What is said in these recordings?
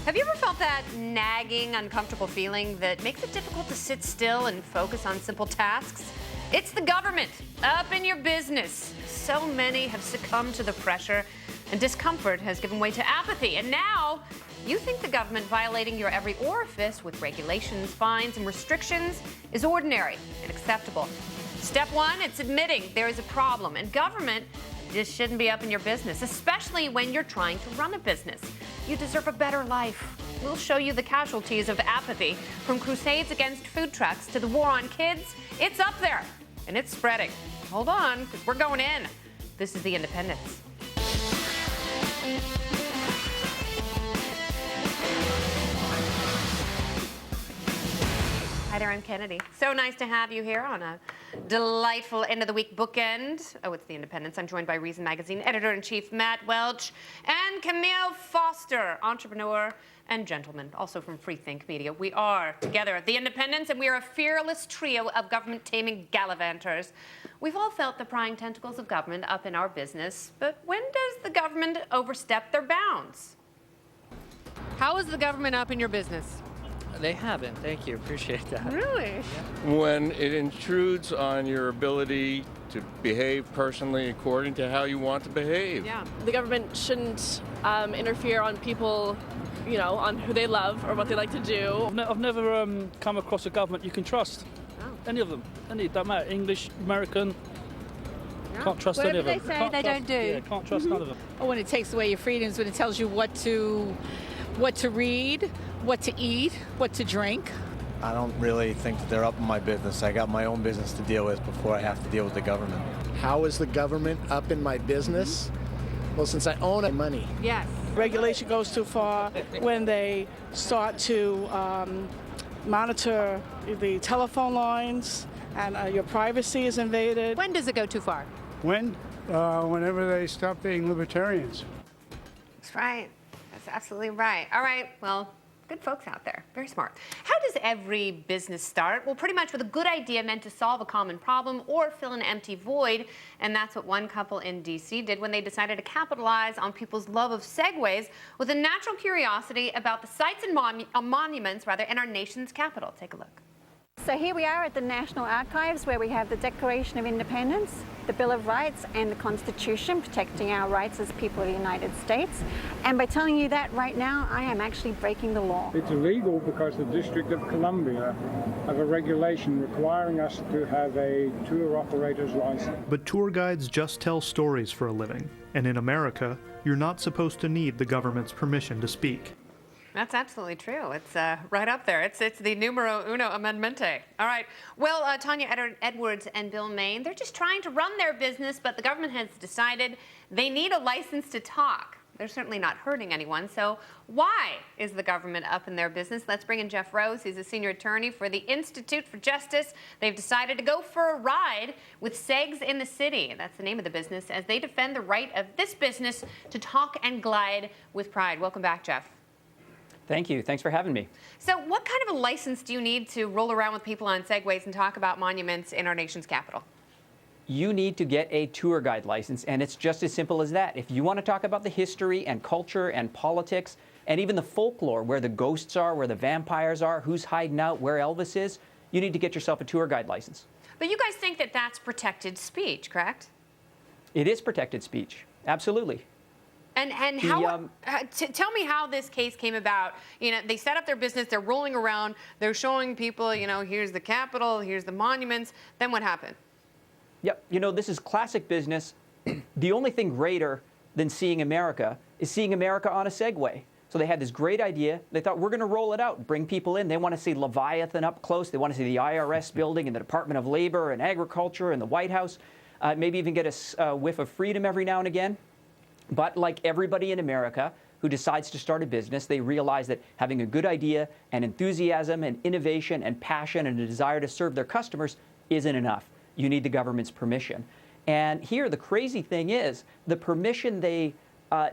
Have you ever felt that nagging, uncomfortable feeling that makes it difficult to sit still and focus on simple tasks? It's the government up in your business. So many have succumbed to the pressure, and discomfort has given way to apathy. And now you think the government violating your every orifice with regulations, fines, and restrictions is ordinary and acceptable. Step one, it's admitting there is a problem, and government just shouldn't be up in your business, especially when you're trying to run a business. You deserve a better life. We'll show you the casualties of apathy, from crusades against food trucks to the war on kids. It's up there, and it's spreading. Hold on, because we're going in. This is The Independence. Hi there, I'm Kennedy. So nice to have you here on a delightful end of the week bookend. Oh, it's The Independence. I'm joined by Reason Magazine editor-in-chief Matt Welch and Camille Foster, entrepreneur and gentleman, also from Freethink Media. We are together at The Independence, and we are a fearless trio of government-taming gallivanters. We've all felt the prying tentacles of government up in our business, but when does the government overstep their bounds? How is the government up in your business? They haven't. Thank you. Appreciate that. Really? When it intrudes on your ability to behave personally according to how you want to behave. Yeah. The government shouldn't interfere on people, you know, on who they love or what they like to do. I've never come across a government you can trust. Oh. Any of them. Any, don't matter. English, American. Yeah. Can't trust any of them. Whatever they say, Can't they trust- don't do. Yeah, can't trust none of them. Or when it takes away your freedoms, when it tells you what to read, what to eat, what to drink. I don't really think that they're up in my business. I got my own business to deal with before I have to deal with the government. How is the government up in my business? Well, since I own money. Yes. Regulation goes too far when they start to monitor the telephone lines and your privacy is invaded. When does it go too far? Whenever they stop being libertarians. That's right. That's absolutely right. All right. Well, good folks out there. Very smart. How does every business start? Well, pretty much with a good idea meant to solve a common problem or fill an empty void. And that's what one couple in D.C. did when they decided to capitalize on people's love of segways with a natural curiosity about the sites and monuments in our nation's capital. Take a look. So here we are at the National Archives, where we have the Declaration of Independence, the Bill of Rights, and the Constitution protecting our rights as people of the United States. And by telling you that right now, I am actually breaking the law. It's illegal because the District of Columbia have a regulation requiring us to have a tour operator's license. But tour guides just tell stories for a living. And in America, you're not supposed to need the government's permission to speak. That's absolutely true. It's right up there. It's the numero uno amendmente. All right. Well, Tanya Edwards and Bill Main, they're just trying to run their business, but the government has decided they need a license to talk. They're certainly not hurting anyone. So why is the government up in their business? Let's bring in Jeff Rose. He's a senior attorney for the Institute for Justice. They've decided to go for a ride with Segs in the City. That's the name of the business, as they defend the right of this business to talk and glide with pride. Welcome back, Jeff. Thank you. Thanks for having me. So what kind of a license do you need to roll around with people on segways and talk about monuments in our nation's capital? You need to get a tour guide license, and it's just as simple as that. If you want to talk about the history and culture and politics and even the folklore, where the ghosts are, where the vampires are, who's hiding out, where Elvis is, you need to get yourself a tour guide license. But you guys think that that's protected speech, correct? It is protected speech. Absolutely. And how? Tell me how this case came about. You know, they set up their business. They're rolling around. They're showing people. You know, here's the Capitol. Here's the monuments. Then what happened? Yep. You know, this is classic business. The only thing greater than seeing America is seeing America on a Segway. So they had this great idea. They thought, we're going to roll it out, bring people in. They want to see Leviathan up close. They want to see the IRS building and the Department of Labor and Agriculture and the White House. Maybe even get a whiff of freedom every now and again. But like everybody in America who decides to start a business, they realize that having a good idea and enthusiasm and innovation and passion and a desire to serve their customers isn't enough. You need the government's permission. And here, the crazy thing is, the permission they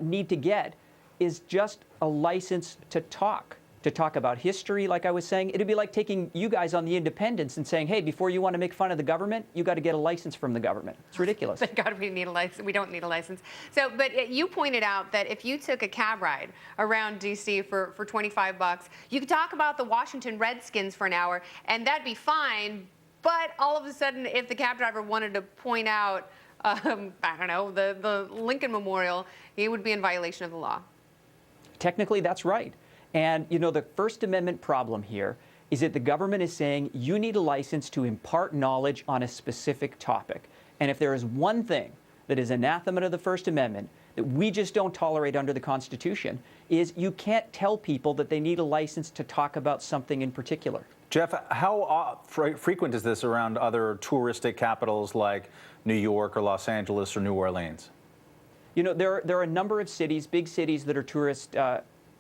need to get is just a license to talk. to talk about history, like I was saying. It'd be like taking you guys on the independents and saying, hey, before you want to make fun of the government, you got to get a license from the government. It's ridiculous. Thank God we need a license. We don't need a license. So, but you pointed out that if you took a cab ride around D.C. for $25, you could talk about the Washington Redskins for an hour, and that'd be fine. But all of a sudden, if the cab driver wanted to point out, I don't know, the Lincoln Memorial, he would be in violation of the law. Technically, that's right. And, you know, the First Amendment problem here is that the government is saying you need a license to impart knowledge on a specific topic. And if there is one thing that is anathema to the First Amendment that we just don't tolerate under the Constitution, is you can't tell people that they need a license to talk about something in particular. Jeff, how frequent is this around other touristic capitals like New York or Los Angeles or New Orleans? You know, there are a number of cities, big cities that are tourist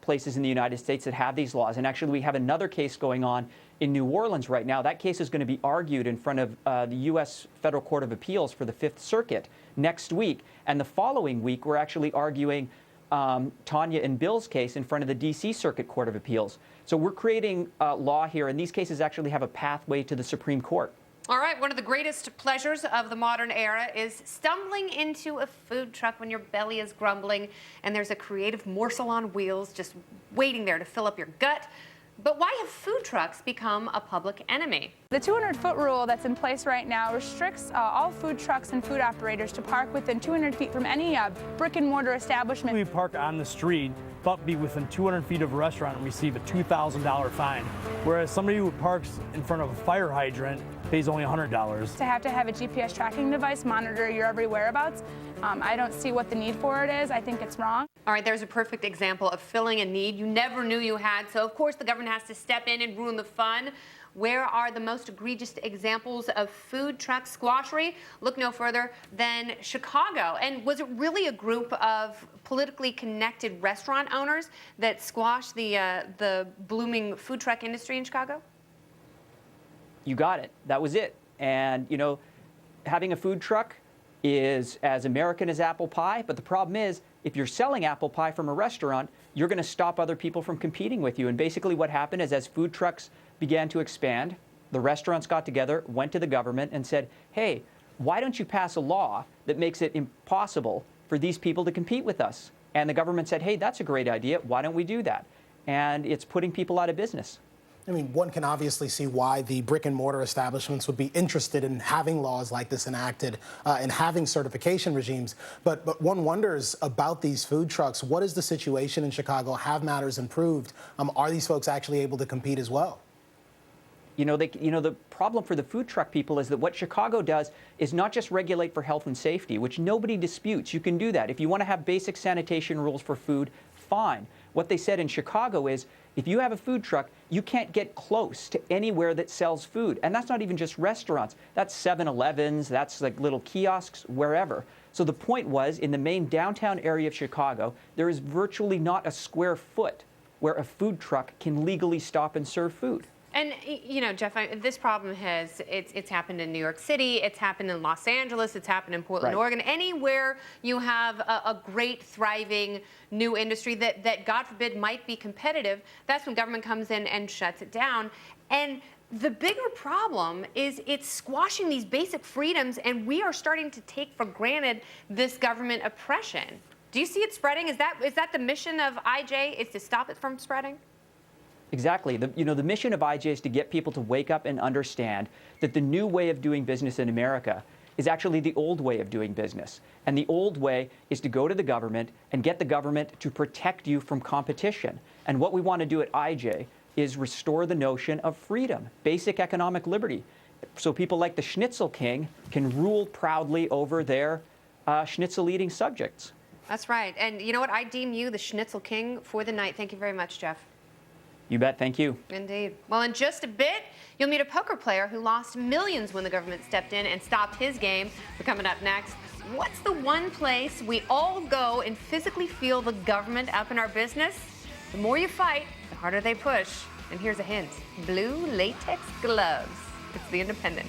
places in the United States that have these laws. And actually, we have another case going on in New Orleans right now. That case is going to be argued in front of the U.S. Federal Court of Appeals for the Fifth Circuit next week. And the following week, we're actually arguing Tanya and Bill's case in front of the D.C. Circuit Court of Appeals. So we're creating law here, and these cases actually have a pathway to the Supreme Court. All right, one of the greatest pleasures of the modern era is stumbling into a food truck when your belly is grumbling and there's a creative morsel on wheels just waiting there to fill up your gut. But why have food trucks become a public enemy? The 200-foot rule that's in place right now restricts all food trucks and food operators to park within 200 feet from any brick-and-mortar establishment. We park on the street, but be within 200 feet of a restaurant and receive a $2,000 fine, whereas somebody who parks in front of a fire hydrant pays only $100. To have a GPS tracking device monitor your every whereabouts, I don't see what the need for it is. I think it's wrong. All right, there's a perfect example of filling a need you never knew you had. So, of course, the government has to step in and ruin the fun. Where are the most egregious examples of food truck squashery? Look no further than Chicago. And was it really a group of politically connected restaurant owners that squashed the blooming food truck industry in Chicago? You got it. That was it. And, you know, having a food truck is as American as apple pie, but the problem is if you're selling apple pie from a restaurant, you're going to stop other people from competing with you. And basically what happened is as food trucks began to expand, the restaurants got together, went to the government and said, hey, why don't you pass a law that makes it impossible for these people to compete with us? And the government said, hey, that's a great idea. Why don't we do that? And it's putting people out of business. I mean, one can obviously see why the brick and mortar establishments would be interested in having laws like this enacted and having certification regimes. But one wonders about these food trucks. What is the situation in Chicago? Have matters improved? Are these folks actually able to compete as well? You know, the problem for the food truck people is that what Chicago does is not just regulate for health and safety, which nobody disputes. You can do that. If you want to have basic sanitation rules for food, fine. What they said in Chicago is if you have a food truck, you can't get close to anywhere that sells food. And that's not even just restaurants. That's 7-Elevens, that's like little kiosks, wherever. So the point was, in the main downtown area of Chicago, there is virtually not a square foot where a food truck can legally stop and serve food. And, you know, Jeff, this problem it's happened in New York City, it's happened in Los Angeles, it's happened in Portland, Right. Oregon. Anywhere you have a great, thriving new industry that, God forbid, might be competitive, that's when government comes in and shuts it down. And the bigger problem is it's squashing these basic freedoms, and we are starting to take for granted this government oppression. Do you see it spreading? Is that the mission of IJ, is to stop it from spreading? Exactly. The mission of IJ is to get people to wake up and understand that the new way of doing business in America is actually the old way of doing business. And the old way is to go to the government and get the government to protect you from competition. And what we want to do at IJ is restore the notion of freedom, basic economic liberty, so people like the Schnitzel King can rule proudly over their schnitzel-eating subjects. That's right. And you know what? I deem you the Schnitzel King for the night. Thank you very much, Jeff. You bet. Thank you. Indeed. Well, in just a bit, you'll meet a poker player who lost millions when the government stepped in and stopped his game. We're coming up next. What's the one place we all go and physically feel the government up in our business? The more you fight, the harder they push. And here's a hint. Blue latex gloves. It's the Independent.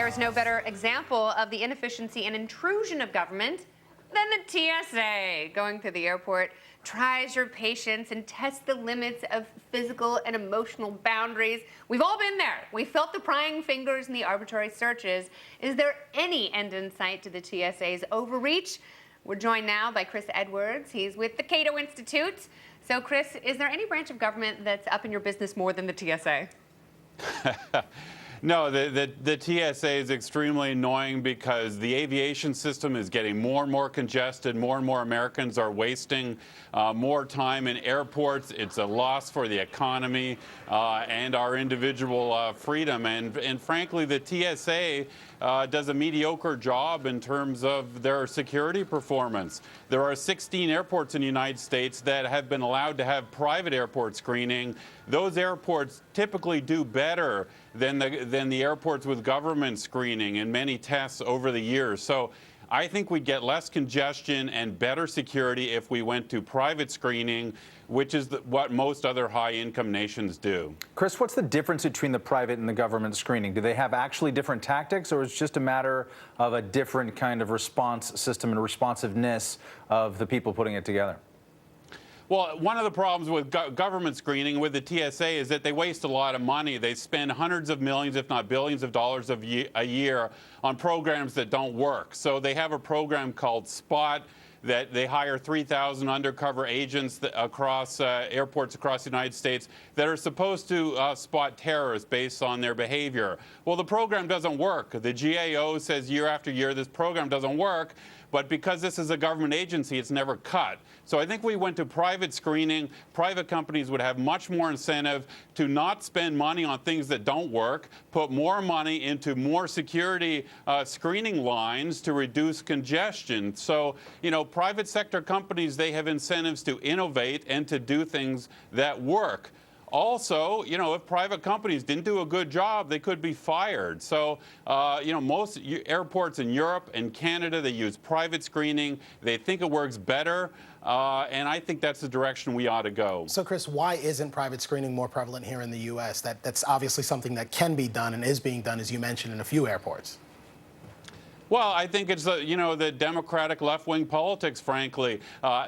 There is no better example of the inefficiency and intrusion of government than the TSA. Going through the airport tries your patience and tests the limits of physical and emotional boundaries. We've all been there. We felt the prying fingers and the arbitrary searches. Is there any end in sight to the TSA's overreach? We're joined now by Chris Edwards. He's with the Cato Institute. So, Chris, is there any branch of government that's up in your business more than the TSA? No, the TSA is extremely annoying because the aviation system is getting more and more congested. More and more Americans are wasting more time in airports. It's a loss for the economy and our individual freedom. And frankly, the TSA does a mediocre job in terms of their security performance. There are 16 airports in the United States that have been allowed to have private airport screening. Those airports typically do better than the airports with government screening in many tests over the years. So I think we'd get less congestion and better security if we went to private screening, which is what most other high-income nations do. Chris, what's the difference between the private and the government screening? Do they have actually different tactics, or is it just a matter of a different kind of response system and responsiveness of the people putting it together? Well, one of the problems with government screening with the TSA is that they waste a lot of money. They spend hundreds of millions, if not billions of dollars a year on programs that don't work. So they have a program called SPOT that they hire 3,000 undercover agents across airports across the United States that are supposed to spot terrorists based on their behavior. Well, the program doesn't work. The GAO says year after year this program doesn't work, but because this is a government agency, it's never cut. So I think we went to private screening. Private companies would have much more incentive to not spend money on things that don't work, put more money into more security screening lines to reduce congestion. So, you know, private sector companies, they have incentives to innovate and to do things that work. Also, you know, if private companies didn't do a good job, they could be fired. So, you know, most airports in Europe and Canada, they use private screening. They think it works better. And I think that's the direction we ought to go. So, Chris, why isn't private screening more prevalent here in the U.S.? That's obviously something that can be done and is being done, as you mentioned, in a few airports. Well, I think it's the Democratic left-wing politics, frankly.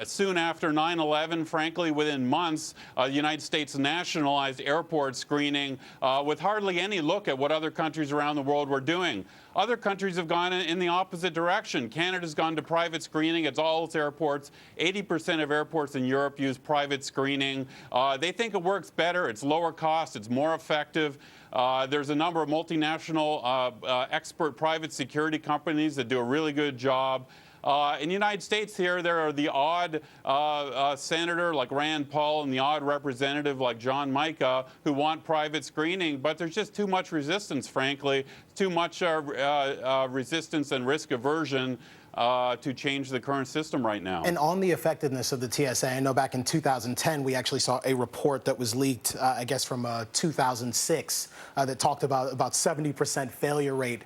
Soon after 9/11, frankly, within months, the United States nationalized airport screening with hardly any look at what other countries around the world were doing. Other countries have gone in the opposite direction. Canada's gone to private screening. It's all its airports. 80% of airports in Europe use private screening. They think it works better. It's lower cost. It's more effective. There's a number of multinational expert private security companies that do a really good job. In the United States here, there are the odd senator like Rand Paul and the odd representative like John Mica who want private screening, but there's just too much resistance, frankly, too much resistance and risk aversion to change the current system right now. And on the effectiveness of the TSA, I know back in 2010, we actually saw a report that was leaked, I guess from 2006, that talked about 70% failure rate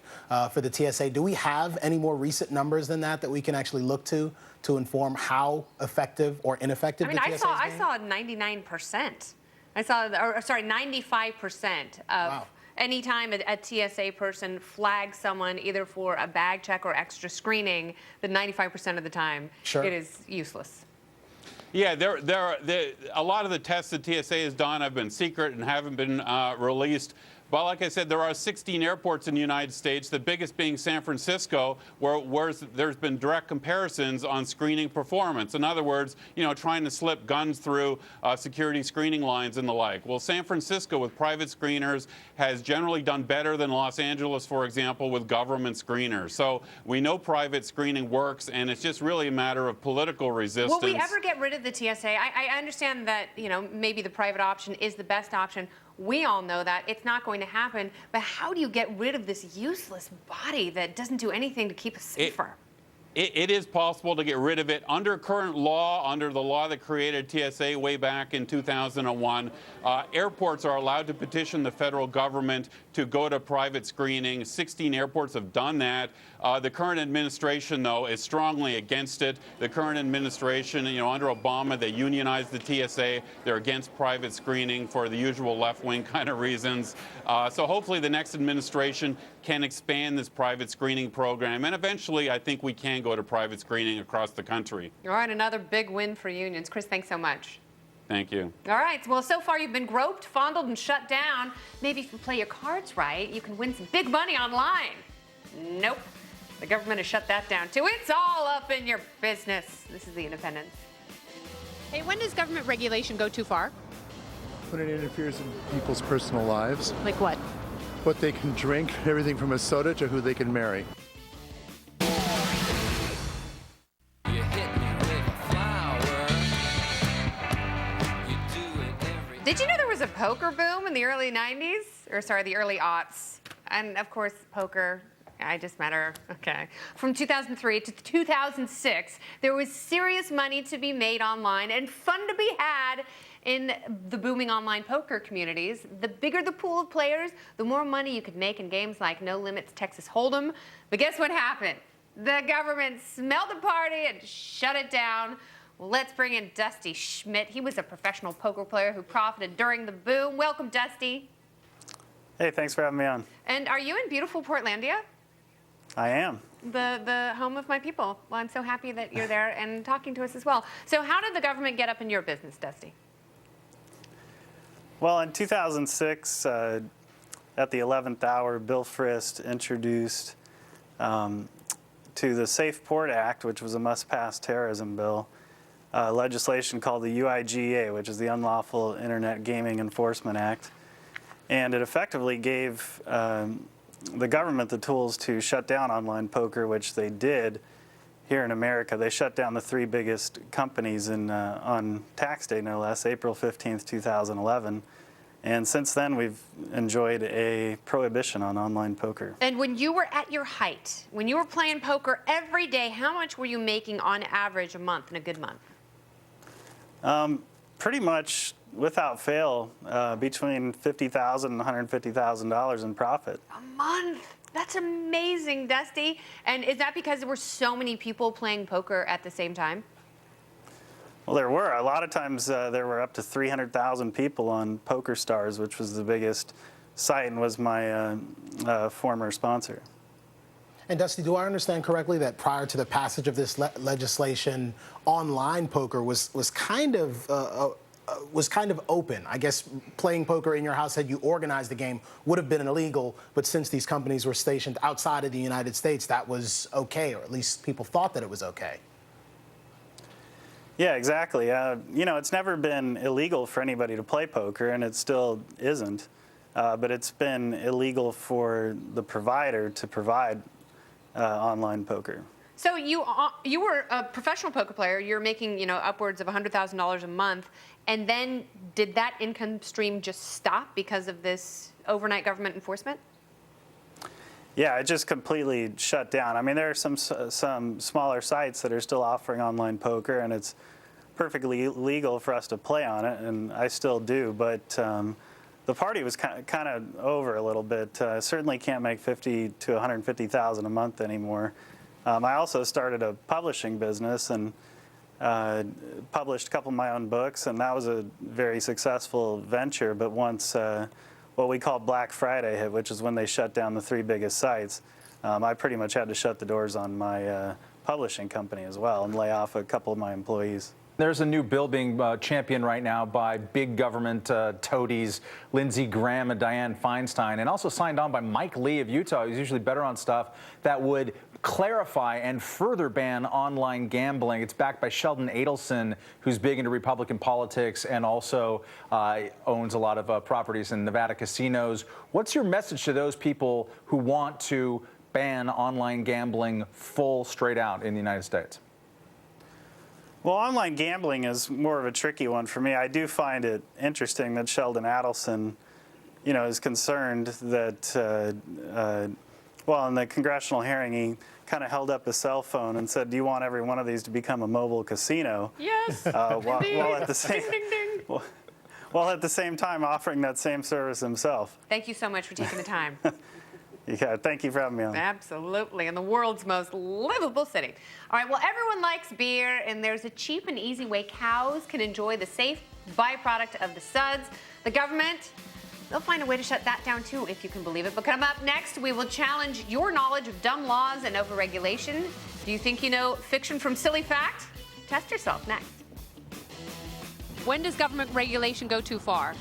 for the TSA. Do we have any more recent numbers than that we can actually look to inform how effective or ineffective the TSA is being? I saw 99%. I saw, 95% of... Wow. Anytime a TSA person flags someone either for a bag check or extra screening, the 95% of the time, it is useless. Yeah, a lot of the tests that TSA has done have been secret and haven't been released. But like I said, there are 16 airports in the United States, the biggest being San Francisco, where there's been direct comparisons on screening performance. In other words, you know, trying to slip guns through security screening lines and the like. Well, San Francisco with private screeners has generally done better than Los Angeles, for example, with government screeners. So we know private screening works, and it's just really a matter of political resistance. Will we ever get rid of the TSA? I understand that, you know, maybe the private option is the best option. We all know that it's not going to happen, but how do you get rid of this useless body that doesn't do anything to keep us safer? It is possible to get rid of it. Under current law, under the law that created TSA way back in 2001, airports are allowed to petition the federal government to go to private screening. 16 airports have done that. The current administration, though, is strongly against it. The current administration, under Obama, they unionized the TSA. They're against private screening for the usual left-wing kind of reasons. So hopefully the next administration can expand this private screening program. And eventually, I think we can go to private screening across the country. All right, another big win for unions. Chris, thanks so much. Thank you. All right, well, so far you've been groped, fondled, and shut down. Maybe if you play your cards right, you can win some big money online. Nope. The government has shut that down, too. It's all up in your business. This is The Independent. Hey, when does government regulation go too far? When it interferes in people's personal lives. Like what? What they can drink, everything from a soda to who they can marry. Did you know there was a poker boom in the early 90s? Or sorry, the early aughts. And of course, poker, I just met her, okay. From 2003 to 2006, there was serious money to be made online and fun to be had in the booming online poker communities. The bigger the pool of players, the more money you could make in games like No Limits Texas Hold'em. But guess what happened? The government smelled the party and shut it down. Well, let's bring in Dustin Schmidt. He was a professional poker player who profited during the boom. Welcome, Dusty. Hey, thanks for having me on. And are you in beautiful Portlandia? I am. The home of my people. Well, I'm so happy that you're there and talking to us as well. So how did the government get up in your business, Dusty? Well, in 2006, at the 11th hour, Bill Frist introduced to the Safe Port Act, which was a must-pass terrorism bill, legislation called the UIGA, which is the Unlawful Internet Gaming Enforcement Act. And it effectively gave the government the tools to shut down online poker, which they did here in America. They shut down the three biggest companies on tax day, no less, April 15th, 2011. And since then, we've enjoyed a prohibition on online poker. And when you were at your height, when you were playing poker every day, how much were you making on average a month in a good month? Pretty much, without fail, between $50,000 and $150,000 in profit. A month? That's amazing, Dusty. And is that because there were so many people playing poker at the same time? Well, there were. A lot of times there were up to 300,000 people on PokerStars, which was the biggest site and was my former sponsor. And Dusty, do I understand correctly that prior to the passage of this legislation, online poker was kind of open? I guess playing poker in your house, had you organized the game, would have been illegal. But since these companies were stationed outside of the United States, that was okay, or at least people thought that it was okay. Yeah, exactly. It's never been illegal for anybody to play poker, and it still isn't. But it's been illegal for the provider to provide online poker. So you were a professional poker player. You're making upwards of $100,000 a month, and then did that income stream just stop because of this overnight government enforcement? Yeah, it just completely shut down. I mean, there are some smaller sites that are still offering online poker, and it's perfectly legal for us to play on it, and I still do. But the party was kind of over a little bit. Certainly can't make $50,000 to $150,000 a month anymore. I also started a publishing business and published a couple of my own books, and that was a very successful venture. But once what we call Black Friday hit, which is when they shut down the three biggest sites, I pretty much had to shut the doors on my publishing company as well and lay off a couple of my employees. There's a new bill being championed right now by big government toadies, Lindsey Graham and Dianne Feinstein, and also signed on by Mike Lee of Utah, who's usually better on stuff, that would clarify and further ban online gambling. It's backed by Sheldon Adelson, who's big into Republican politics and also owns a lot of properties in Nevada casinos. What's your message to those people who want to ban online gambling full straight out in the United States? Well, online gambling is more of a tricky one for me. I do find it interesting that Sheldon Adelson, is concerned that, well, in the congressional hearing, he kind of held up his cell phone and said, "Do you want every one of these to become a mobile casino?" Yes. While at the same, ding, ding, ding. While at the same time offering that same service himself. Thank you so much for taking the time. Yeah, thank you for having me on. Absolutely, in the world's most livable city. All right, well, everyone likes beer, and there's a cheap and easy way cows can enjoy the safe byproduct of the suds. The government, they'll find a way to shut that down too, if you can believe it. But coming up next, we will challenge your knowledge of dumb laws and overregulation. Do you think you know fiction from silly fact? Test yourself next. When does government regulation go too far?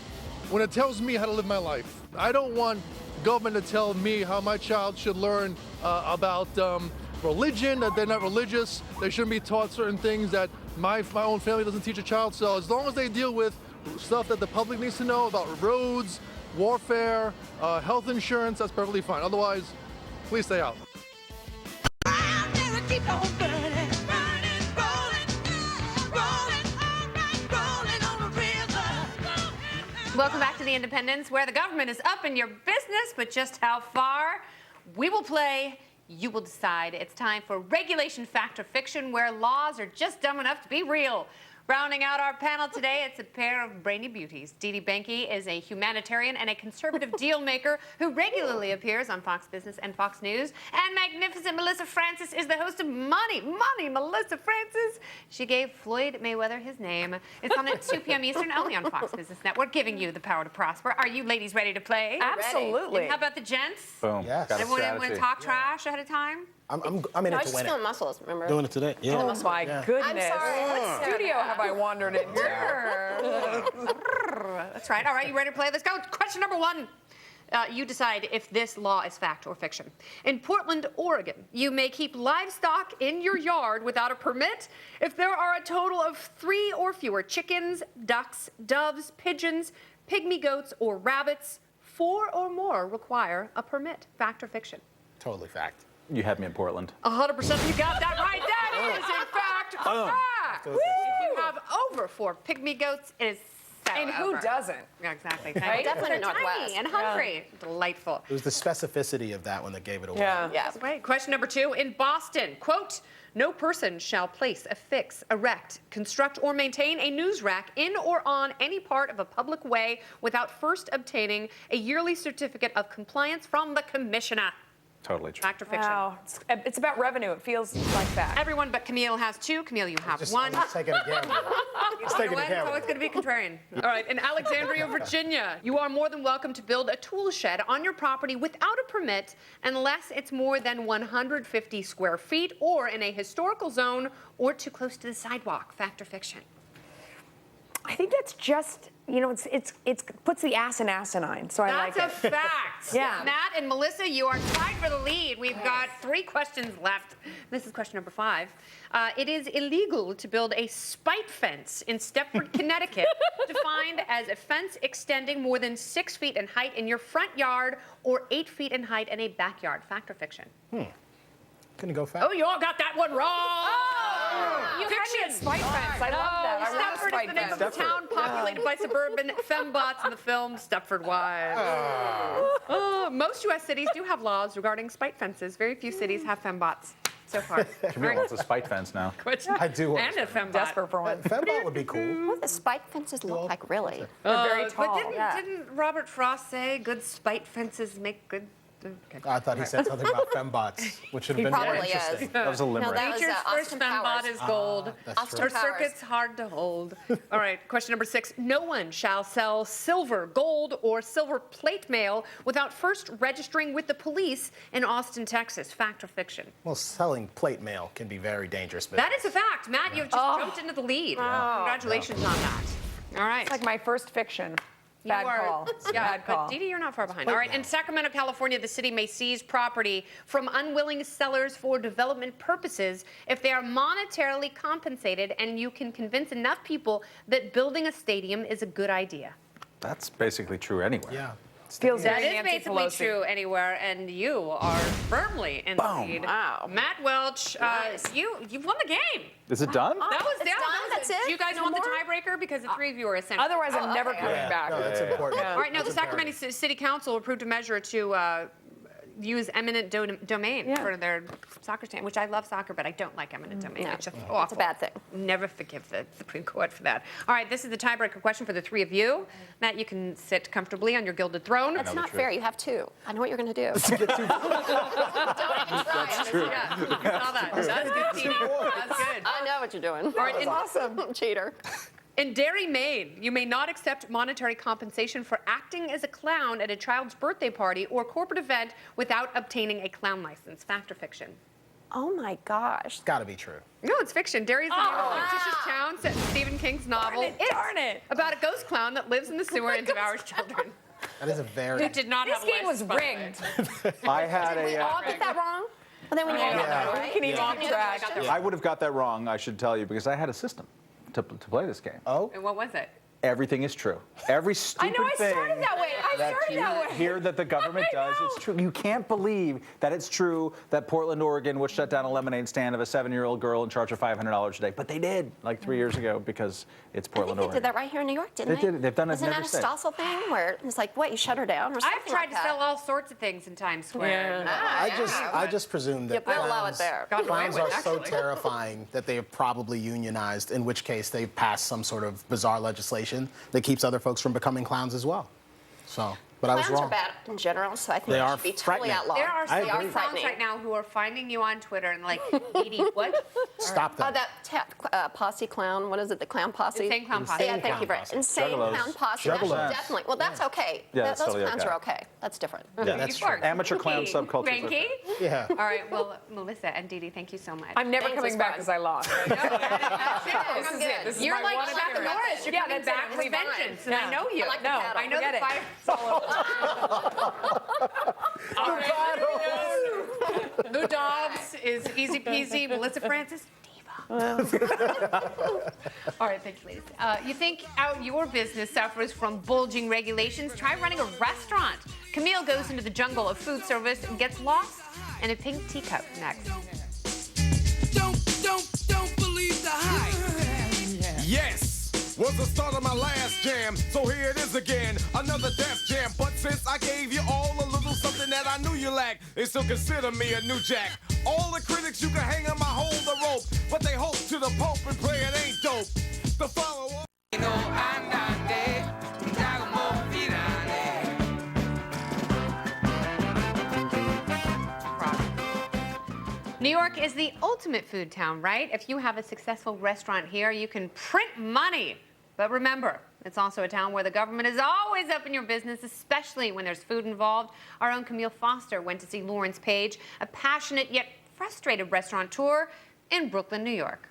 When it tells me how to live my life. I don't want government to tell me how my child should learn about religion, that they're not religious, they shouldn't be taught certain things that my own family doesn't teach a child. So as long as they deal with stuff that the public needs to know about roads, warfare, health insurance, that's perfectly fine. Otherwise, please stay out. Welcome back to The Independents, where the government is up in your business, but just how far? We will play, you will decide. It's time for Regulation Fact or Fiction, where laws are just dumb enough to be real. Rounding out our panel today, it's a pair of brainy beauties. Benkie is a humanitarian and a conservative deal maker who regularly appears on Fox Business and Fox News. And magnificent Melissa Francis is the host of Money, Melissa Francis. She gave Floyd Mayweather his name. It's on at 2 p.m. Eastern, only on Fox Business Network, giving you the power to prosper. Are you ladies ready to play? Absolutely. And how about the gents? Boom. Yes. Got a Everyone strategy. talk trash ahead of time? I'm in No, it I to just win feel it. muscles, remember? Doing it today. Yeah. Oh My goodness. I'm sorry. What studio have I wandered into? That's right. All right, you ready to play? Let's go. Question number one. You decide if this law is fact or fiction. In Portland, Oregon, you may keep livestock in your yard without a permit if there are a total of 3 or fewer chickens, ducks, doves, pigeons, pygmy goats, or rabbits. 4 or more require a permit. Fact or fiction? Totally fact. You had me in Portland. 100%. You got that right. That is, in fact, a fact. If you have over 4 pygmy goats, it is so And who over. doesn't? Yeah, exactly. Right? Definitely They're Northwest. tiny and hungry. Delightful. It was the specificity of that one that gave it away. Yeah. That's right. Question number 2. In Boston, quote, no person shall place, affix, erect, construct, or maintain a news rack in or on any part of a public way without first obtaining a yearly certificate of compliance from the commissioner. Totally true. Fact or fiction? Wow. It's about revenue. It feels like that. Everyone but Camille has 2. Camille, you have 1. I'm taking a gamble. It's taking a gamble. always going to be contrarian. All right, in Alexandria, Virginia, you are more than welcome to build a tool shed on your property without a permit unless it's more than 150 square feet or in a historical zone or too close to the sidewalk. Fact or fiction? I think that's just, it's puts the ass in asinine, so I like it. That's a fact. Yeah. Matt and Melissa, you are tied for the lead. We've got 3 questions left. This is question number 5. It is illegal to build a spite fence in Stepford, Connecticut, defined as a fence extending more than 6 feet in height in your front yard or 8 feet in height in a backyard. Fact or fiction? Couldn't go fast. Oh, you all got that one wrong. Oh, you Fiction. had me at spite fence. I love that. I want a Stepford is spite the name of fence. the town populated by suburban fembots in the film Stepford Wives. Most U.S. cities do have laws regarding spite fences. Very few cities have fembots so far. Camille wants a spite fence now. I do want And a fembot. Desperate for one. Fembot would be cool. What do the spike fences look like, really? They're very tall. But didn't Robert Frost say good spite fences make good? Okay. I thought he said something about fembots, which should have been more probably interesting. is. That was a limerick. No, that was Nature's first Austin fembot Powers. is gold. That's Austin Her true. Powers. circuit's hard to hold. All right, question number 6. No one shall sell silver, gold, or silver plate mail without first registering with the police in Austin, Texas. Fact or fiction? Well, selling plate mail can be very dangerous. But That is a fact. Matt, you've just jumped into the lead. Congratulations on that. All right. It's like my first fiction. Bad call. Yeah, Bad call. but Dee, you're not far behind. All right, in Sacramento, California, the city may seize property from unwilling sellers for development purposes if they are monetarily compensated and you can convince enough people that building a stadium is a good idea. That's basically true anywhere. yeah. Feels That very is Nancy basically Pelosi. true anywhere, and you are firmly in the lead. Wow. Matt Welch, you've won the game. Is it done? That was It's done? That's it? You guys No want the more? tiebreaker because the 3 of you are essential. Otherwise, I'm never okay. coming back. No, that's important. All right, now the Sacramento City Council approved a measure to use eminent domain for their soccer stand, which I love soccer, but I don't like eminent domain. No, it's just awful. it's a bad thing. Never forgive the Supreme Court for that. All right, this is the tiebreaker question for the three of you. Matt, you can sit comfortably on your gilded throne. That's not fair. You have two. I know what you're going to do. That's true. Yeah, you saw that. That's good, Teeny. That's good. I know what you're doing. All right, That's awesome. Cheater. In Derry, Maine, you may not accept monetary compensation for acting as a clown at a child's birthday party or corporate event without obtaining a clown license. Fact or fiction? Oh my gosh. It's got to be true. No, it's fiction. Derry's the name of a fictitious town set in Stephen King's novel. Darn it. About a ghost clown that lives in the sewer and devours children. That is a very... You did not This have game was rigged. I had Did we all get that wrong? Well, then we need to get that right. Can you keep track? I would have got that wrong, I should tell you, because I had a system to play this game. Oh? And what was it? Everything is true. Every stupid I thing started that way. that you hear that the government does, it's true. You can't believe that it's true that Portland, Oregon would shut down a lemonade stand of a 7-year-old girl and charge her $500 a day. But they did, like 3 years ago, because it's Portland, They Oregon. did that right here in New York, didn't they? They did. They've done it Isn't in that every a state. Stossel thing where it's like, what, you shut her down or something I've tried like to that? sell all sorts of things in Times Square. I just presume that we'll allow it there. clowns are so terrifying that they have probably unionized, in which case they've passed some sort of bizarre legislation that keeps other folks from becoming clowns as well. So, but I was Clowns wrong. are bad in general, so I think They they are should be totally frightening. outlawed. There are They some are clowns frightening. right now who are finding you on Twitter and like, Edie, what? Stop them. That posse clown, what is it, the clown posse? Insane clown posse. Yeah, thank you very much. Insane Juggalos. clown posse. That's Juggalos. definitely. Well, that's okay. Yeah, that's Those totally clowns okay. are okay. That's different. Yeah, that's true. Amateur clown subculture. Benkie? Yeah. All right, well, Melissa and Dee Dee, thank you so much. I'm never Thanks, coming it's back fun. because I lost. This is it. This is You're my like one Chuck appearance. Norris. You're Yeah, coming that's it. back I'm with leaving. vengeance, and I Yeah. know you. I like the No, Cato. I know Forget the it. fire. All right. Lou Dobbs is easy peasy. Melissa Francis, diva. All right, thank you, ladies. You think out your business suffers from bulging regulations? Try running a restaurant. Camille goes into the jungle of food service and gets lost in a pink teacup. Next. Don't believe the hype. Yes, was the start of my last jam, so here it is again, another Def Jam. But since I gave you all a little something that I knew you lacked, they still consider me a new jack. All the critics you can hang on my hold the rope, but they hope to the Pope and pray it ain't dope. The follow-up. New York is the ultimate food town, right? If you have a successful restaurant here, you can print money. But remember, it's also a town where the government is always up in your business, especially when there's food involved. Our own Camille Foster went to see Lawrence Page, a passionate yet frustrated restaurateur in Brooklyn, New York.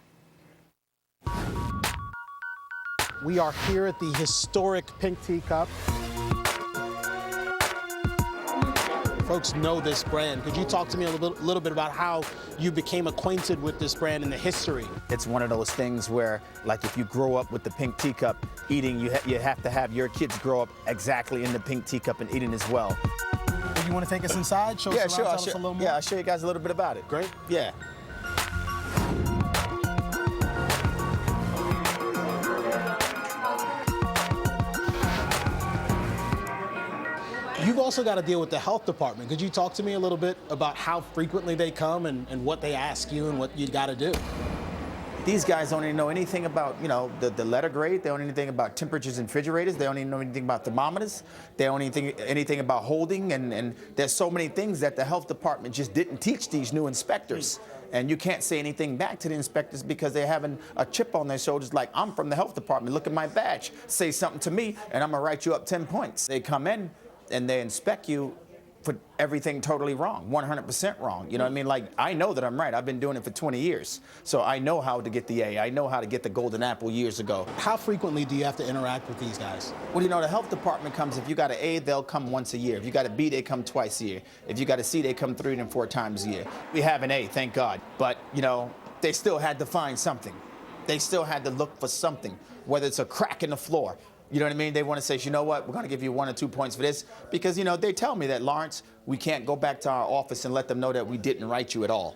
We are here at the historic Pink Teacup. Folks know this brand. Could you talk to me a little bit about how you became acquainted with this brand and the history? It's one of those things where, like, if you grow up with the Pink Teacup eating, you have to have your kids grow up exactly in the Pink Teacup and eating as well. You want to take us inside? Show Yeah, us sure. around, tell us a little more? Yeah, I'll show you guys a little bit about it. Great. Yeah. You've also got to deal with the health department. Could you talk to me a little bit about how frequently they come and what they ask you and what you got to do? These guys don't even know anything about, you know, the letter grade. They don't know anything about temperatures in refrigerators. They don't even know anything about thermometers. They don't anything about holding. And there's so many things that the health department just didn't teach these new inspectors. And you can't say anything back to the inspectors because they're having a chip on their shoulders like, I'm from the health department, look at my badge. Say something to me and I'm gonna write you up 10 points. They come in and they inspect you for everything totally wrong, 100% wrong. You know what I mean? Like, I know that I'm right. I've been doing it for 20 years. So I know how to get the A. I know how to get the golden apple years ago. How frequently do you have to interact with these guys? Well, you know, the health department comes, if you got an A, they'll come once a year. If you got a B, they come twice a year. If you got a C, they come 3 to 4 times a year. We have an A, thank God. But, you know, they still had to find something. They still had to look for something, whether it's a crack in the floor. You know what I mean? They want to say, you know what, we're going to give you 1 or 2 points for this. Because, you know, they tell me that, Lawrence, we can't go back to our office and let them know that we didn't write you at all.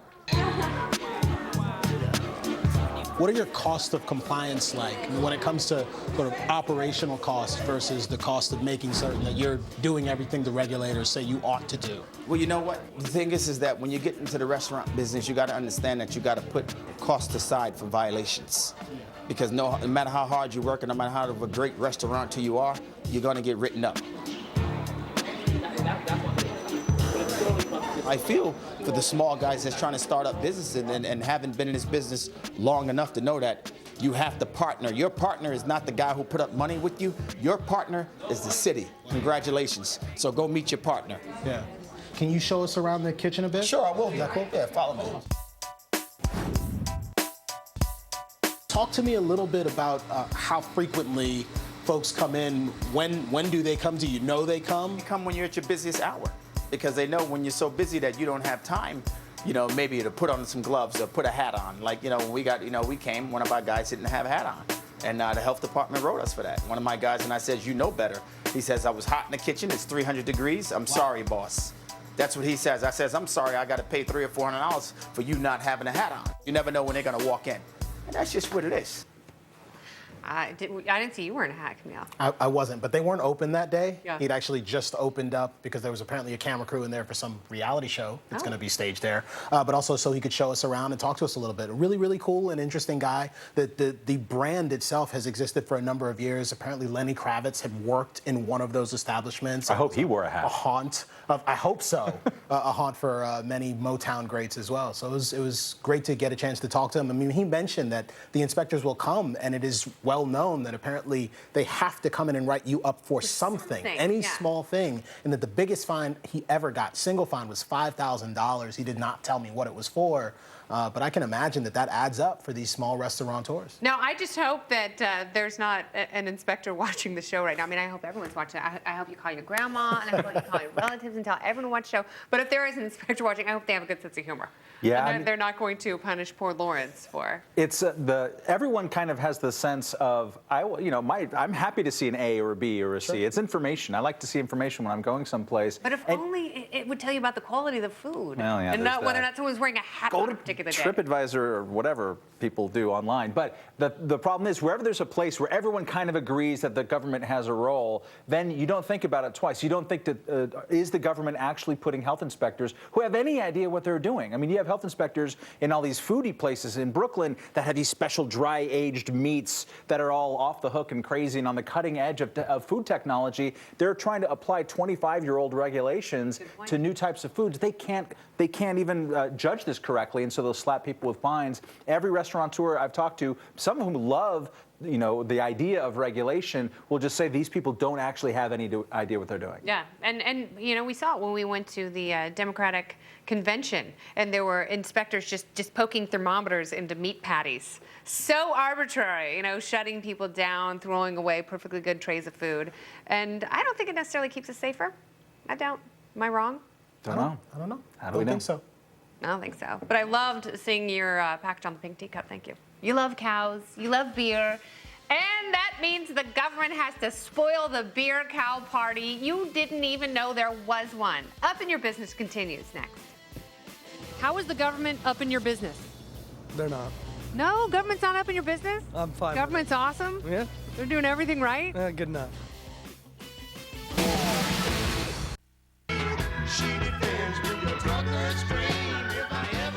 What are your cost of compliance like? I mean, when it comes to sort of operational cost versus the cost of making certain that you're doing everything the regulators say you ought to do? Well, you know what? The thing is that when you get into the restaurant business, you got to understand that you got to put cost aside for violations. Because no matter how hard you work and no matter how of a great restaurateur you are, you're going to get written up. I feel for the small guys that's trying to start up business and haven't been in this business long enough to know that you have to partner. Your partner is not the guy who put up money with you. Your partner is the city. Congratulations. So go meet your partner. Yeah. Can you show us around the kitchen a bit? Sure, I will. Is that cool? Yeah, follow me. Talk to me a little bit about how frequently folks come in. When do they come? Do you know they come? They come when you're at your busiest hour, because they know when you're so busy that you don't have time, you know, maybe to put on some gloves or put a hat on. Like, you know, when we got, you know, we came, one of our guys didn't have a hat on. And the health department wrote us for that. One of my guys, and I said, you know better. He says, I was hot in the kitchen, it's 300 degrees. I'm sorry, boss. That's what he says. I says, I'm sorry, I got to pay $300 or $400 for you not having a hat on. You never know when they're going to walk in. And that's just what it is. I didn't see you wearing a hat, Camille. I wasn't, but they weren't open that day. Yeah. He'd actually just opened up because there was apparently a camera crew in there for some reality show that's going to be staged there. But also so he could show us around and talk to us a little bit. A really, really cool and interesting guy. The brand itself has existed for a number of years. Apparently Lenny Kravitz had worked in one of those establishments. I hope he wore a hat. A haunt of, I hope so, a haunt for many Motown greats as well. So it was great to get a chance to talk to him. I mean, he mentioned that the inspectors will come, and it is well known that apparently they have to come in and write you up for something, any small thing, and that the biggest fine he ever got, single fine, was $5,000. He did not tell me what it was for, but I can imagine that adds up for these small restaurateurs. Now, I just hope that there's not an inspector watching the show right now. I mean, I hope everyone's watching. I hope you call your grandma, and I hope you call your relatives and tell everyone to watch the show. But if there is an inspector watching, I hope they have a good sense of humor. Yeah, And they're not going to punish poor Lawrence for. It's everyone kind of has the sense of I'm happy to see an A or a B or a C. It's information. I like to see information when I'm going someplace. But if only it would tell you about the quality of the food, Well, yeah, and not there's whether or that. not someone's wearing a hat on a particular day. TripAdvisor or whatever people do online. But the problem is, wherever there's a place where everyone kind of agrees that the government has a role, then you don't think about it twice. You don't think that is the government actually putting health inspectors who have any idea what they're doing? I mean, you have health inspectors in all these foodie places in Brooklyn that have these special dry aged meats that are all off the hook and crazy and on the cutting edge of food technology. They're trying to apply 25-year-old regulations to new types of foods. They can't even judge this correctly, and so they'll slap people with fines. Every restaurateur I've talked to, some of whom love the idea of regulation, will just say these people don't actually have any idea what they're doing. Yeah, and we saw it when we went to the Democratic convention, and there were inspectors just poking thermometers into meat patties. So arbitrary, shutting people down, throwing away perfectly good trays of food. And I don't think it necessarily keeps us safer. I don't. Am I wrong? Don't know. I don't know. How do we know? think so. I don't think so. But I loved seeing your package on the pink teacup. Thank you. You love cows. You love beer. And that means the government has to spoil the beer cow party. You didn't even know there was one. Up in Your Business continues next. How is the government up in your business? They're not. No, government's not up in your business? I'm fine. Government's awesome? Yeah. They're doing everything right? Good enough.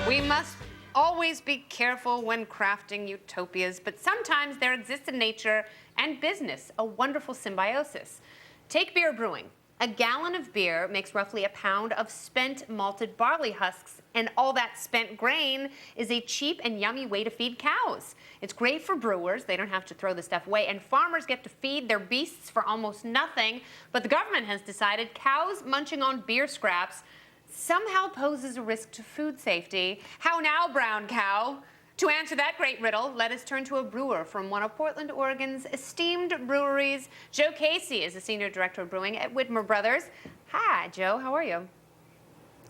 We must always be careful when crafting utopias, but sometimes there exists in nature and business a wonderful symbiosis. Take beer brewing. A gallon of beer makes roughly a pound of spent malted barley husks, and all that spent grain is a cheap and yummy way to feed cows. It's great for brewers. They don't have to throw the stuff away, and farmers get to feed their beasts for almost nothing. But the government has decided cows munching on beer scraps somehow poses a risk to food safety. How now, brown cow? To answer that great riddle, let us turn to a brewer from one of Portland, Oregon's esteemed breweries. Joe Casey is the Senior Director of Brewing at Whitmer Brothers. Hi, Joe. How are you?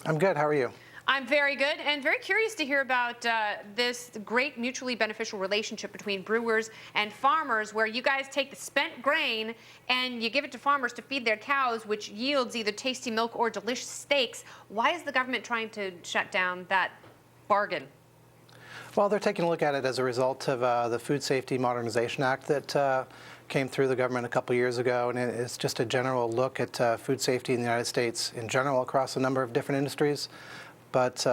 I'm good. How are you? I'm very good and very curious to hear about this great mutually beneficial relationship between brewers and farmers, where you guys take the spent grain and you give it to farmers to feed their cows, which yields either tasty milk or delicious steaks. Why is the government trying to shut down that bargain? Well, they're taking a look at it as a result of the Food Safety Modernization Act that came through the government a couple years ago, and it's just a general look at food safety in the United States in general across a number of different industries, but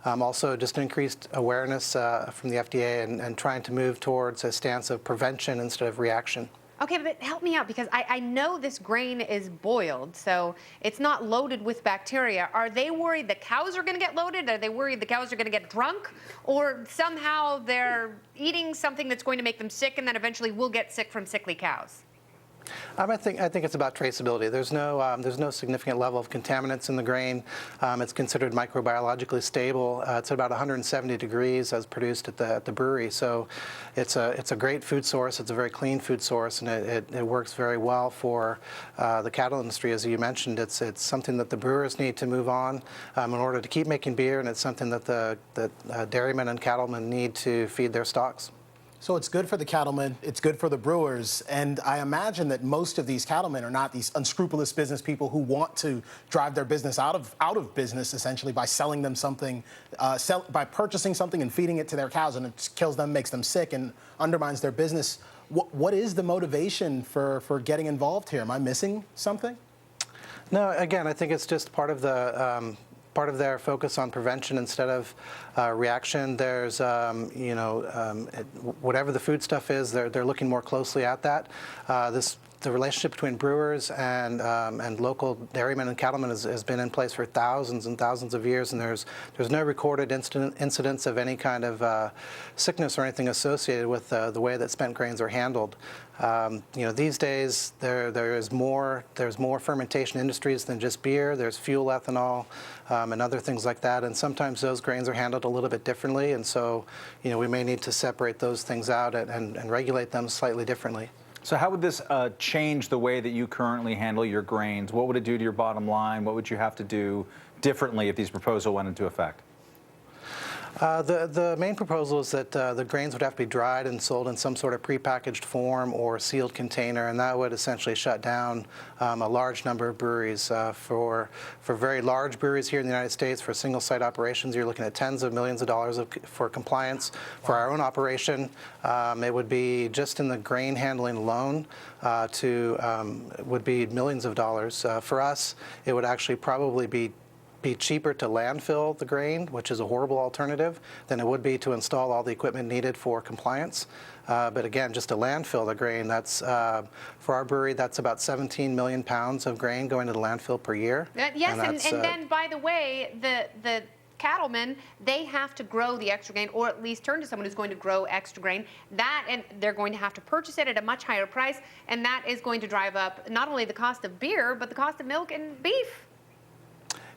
also just increased awareness from the FDA and trying to move towards a stance of prevention instead of reaction. Okay, but help me out, because I know this grain is boiled, so it's not loaded with bacteria. Are they worried the cows are going to get loaded? Are they worried the cows are going to get drunk? Or somehow they're eating something that's going to make them sick and then eventually we'll get sick from sickly cows? I think it's about traceability. There's no significant level of contaminants in the grain. It's considered microbiologically stable. It's about 170 degrees as produced at the brewery. So it's a great food source. It's a very clean food source, and it works very well for the cattle industry. As you mentioned, it's something that the brewers need to move on in order to keep making beer, and it's something that the dairymen and cattlemen need to feed their stocks. So it's good for the cattlemen, it's good for the brewers, and I imagine that most of these cattlemen are not these unscrupulous business people who want to drive their business out of business, essentially, by selling them something, by purchasing something and feeding it to their cows, and it kills them, makes them sick, and undermines their business. What is the motivation for getting involved here? Am I missing something? No, again, I think it's just part of their focus on prevention instead of reaction. There's, whatever the food stuff is, they're looking more closely at that. The relationship between brewers and local dairymen and cattlemen has been in place for thousands and thousands of years, and there's no recorded incidents of any kind of sickness or anything associated with the way that spent grains are handled. These days there's more fermentation industries than just beer. There's fuel ethanol and other things like that, and sometimes those grains are handled a little bit differently, and so we may need to separate those things out and regulate them slightly differently. So how would this change the way that you currently handle your grains? What would it do to your bottom line? What would you have to do differently if these proposals went into effect? The main proposal is that the grains would have to be dried and sold in some sort of prepackaged form or sealed container, and that would essentially shut down a large number of breweries. For very large breweries here in the United States, for single-site operations, you're looking at tens of millions of dollars for compliance. For our own operation, it would be just in the grain handling alone would be millions of dollars. For us, it would actually probably be cheaper to landfill the grain, which is a horrible alternative, than it would be to install all the equipment needed for compliance. But again, just to landfill the grain, that's for our brewery, that's about 17 million pounds of grain going to the landfill per year. Yes, and then, by the way, the cattlemen, they have to grow the extra grain, or at least turn to someone who's going to grow extra grain. And they're going to have to purchase it at a much higher price, and that is going to drive up not only the cost of beer, but the cost of milk and beef.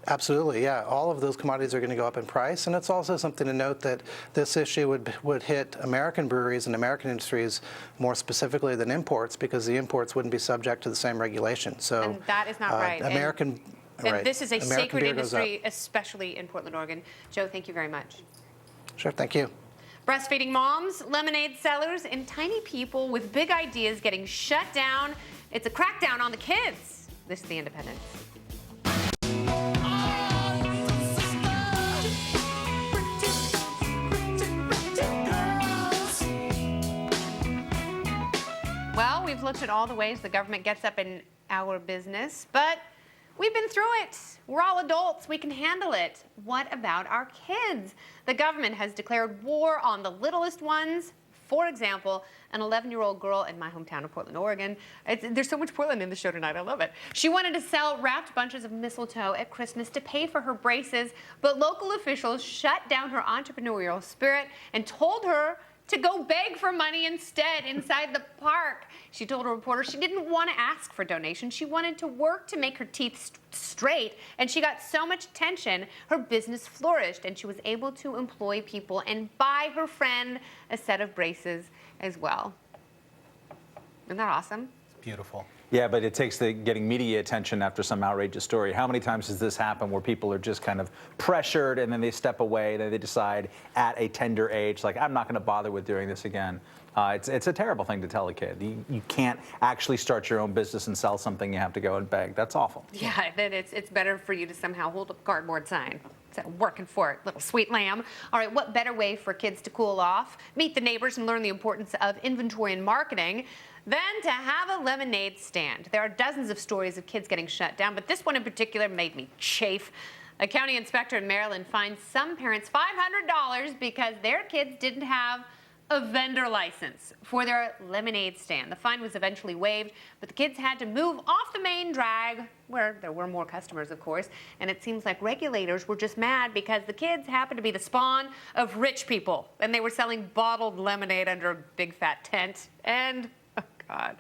Absolutely, yeah. All of those commodities are going to go up in price, and it's also something to note that this issue would hit American breweries and American industries more specifically than imports, because the imports wouldn't be subject to the same regulation. So and that is not right. And this is a American sacred beer goes industry, up. especially in Portland, Oregon. Joe, thank you very much. Sure, thank you. Breastfeeding moms, lemonade sellers, and tiny people with big ideas getting shut down. It's a crackdown on the kids. This is The Independent. Well, we've looked at all the ways the government gets up in our business, but we've been through it. We're all adults. We can handle it. What about our kids? The government has declared war on the littlest ones. For example, an 11-year-old girl in my hometown of Portland, Oregon. There's so much Portland in the show tonight. I love it. She wanted to sell wrapped bunches of mistletoe at Christmas to pay for her braces, but local officials shut down her entrepreneurial spirit and told her to go beg for money instead inside the park. She told a reporter she didn't want to ask for donations. She wanted to work to make her teeth straight, and she got so much attention, her business flourished, and she was able to employ people and buy her friend a set of braces as well. Isn't that awesome? Beautiful. Yeah, but it takes getting media attention after some outrageous story. How many times does this happen where people are just kind of pressured and then they step away, then they decide at a tender age, like, I'm not going to bother with doing this again. It's a terrible thing to tell a kid. You can't actually start your own business and sell something. You have to go and beg. That's awful. Yeah, then it's better for you to somehow hold a cardboard sign. Instead of working for it, little sweet lamb. All right, what better way for kids to cool off, meet the neighbors, and learn the importance of inventory and marketing than to have a lemonade stand? There are dozens of stories of kids getting shut down, but this one in particular made me chafe. A county inspector in Maryland fined some parents $500 because their kids didn't have a vendor license for their lemonade stand. The fine was eventually waived, but the kids had to move off the main drag, where there were more customers, of course, and it seems like regulators were just mad because the kids happened to be the spawn of rich people, and they were selling bottled lemonade under a big fat tent. And oh God,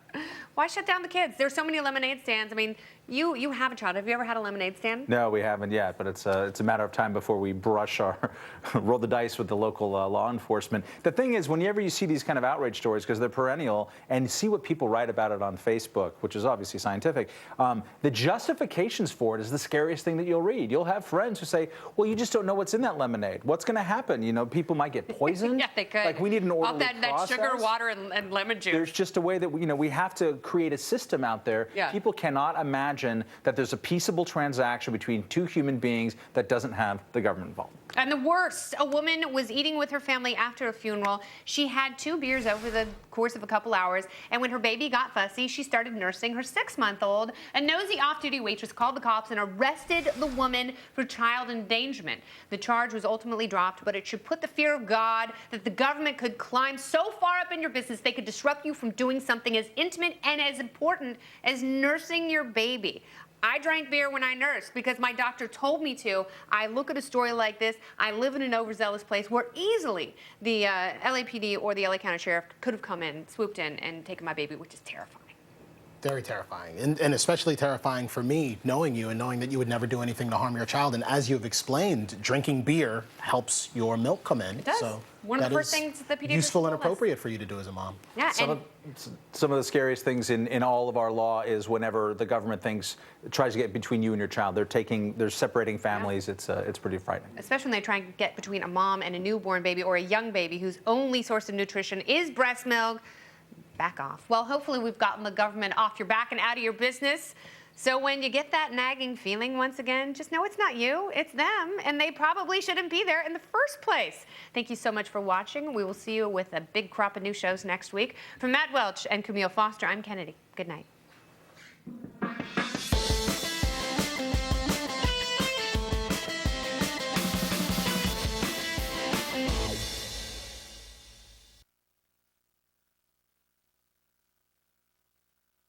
why shut down the kids? There's so many lemonade stands. I mean, you have a child. Have you ever had a lemonade stand? No, we haven't yet, but it's a matter of time before we roll the dice with the local law enforcement. The thing is, whenever you see these kind of outrage stories, because they're perennial, and see what people write about it on Facebook, which is obviously scientific, the justifications for it is the scariest thing that you'll read. You'll have friends who say, well, you just don't know what's in that lemonade. What's going to happen? You know, people might get poisoned. Yeah, they could. Like, we need an orderly that sugar, water, and lemon juice. There's just a way that we have to create a system out there. Yeah. People cannot imagine that there's a peaceable transaction between two human beings that doesn't have the government involved. And the worst, a woman was eating with her family after a funeral. She had 2 beers over the course of a couple hours, and when her baby got fussy, she started nursing her 6-month-old. A nosy off-duty waitress called the cops and arrested the woman for child endangerment. The charge was ultimately dropped, but it should put the fear of God that the government could climb so far up in your business they could disrupt you from doing something as intimate and as important as nursing your baby. I drank beer when I nursed because my doctor told me to. I look at a story like this, I live in an overzealous place where easily the LAPD or the LA County Sheriff could have come in, swooped in, and taken my baby, which is terrifying. Very terrifying, and especially terrifying for me, knowing you and knowing that you would never do anything to harm your child. And as you've explained, drinking beer helps your milk come in. It does. So One of the first things the pediatrician useful and told us. appropriate for you to do as a mom. Yeah, Some of the scariest things in all of our law is whenever the government tries to get between you and your child. They're separating families. Yeah. It's pretty frightening. Especially when they try and get between a mom and a newborn baby or a young baby whose only source of nutrition is breast milk. Back off. Well, hopefully we've gotten the government off your back and out of your business. So when you get that nagging feeling once again, just know it's not you, it's them, and they probably shouldn't be there in the first place. Thank you so much for watching. We will see you with a big crop of new shows next week. From Matt Welch and Camille Foster, I'm Kennedy. Good night.